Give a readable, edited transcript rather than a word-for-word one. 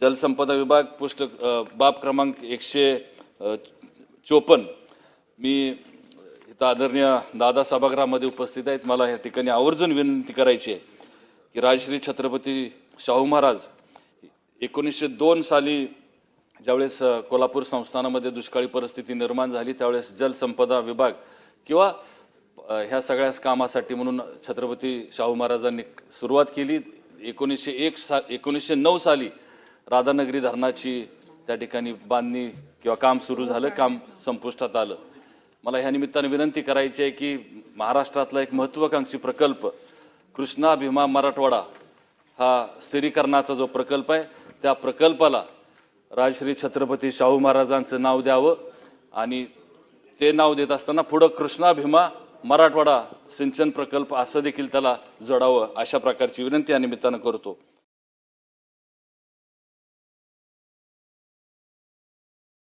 जलसंपदा विभाग बाब क्रमांक 154। मी इथं आदरणीय दादा सभागृहामध्ये उपस्थित आहेत। मला या ठिकाणी आवर्जून विनंती करायची आहे की राजश्री छत्रपती शाहू महाराज 1902 साली ज्यावेळेस कोल्हापूर संस्थानामध्ये दुष्काळी परिस्थिती निर्माण झाली त्यावेळेस जलसंपदा विभाग किंवा ह्या सगळ्या कामासाठी म्हणून छत्रपती शाहू महाराजांनी सुरुवात केली। 1909 साली राधानगरी धरणाची त्या ठिकाणी बांधणी किंवा काम सुरू झालं, काम संपुष्टात आलं। मला ह्या निमित्ताने विनंती करायची आहे की महाराष्ट्रातला एक महत्त्वाकांक्षी प्रकल्प कृष्णा भीमा मराठवाडा हा स्थिरीकरणाचा जो प्रकल्प आहे त्या प्रकल्पाला राजश्री छत्रपती शाहू महाराजांचं नाव द्यावं आणि ते नाव देत असताना पुढे कृष्णा भीमा मराठवाडा सिंचन प्रकल्प असं देखील त्याला जोडावं, अशा प्रकारची विनंती या निमित्तानं करतो।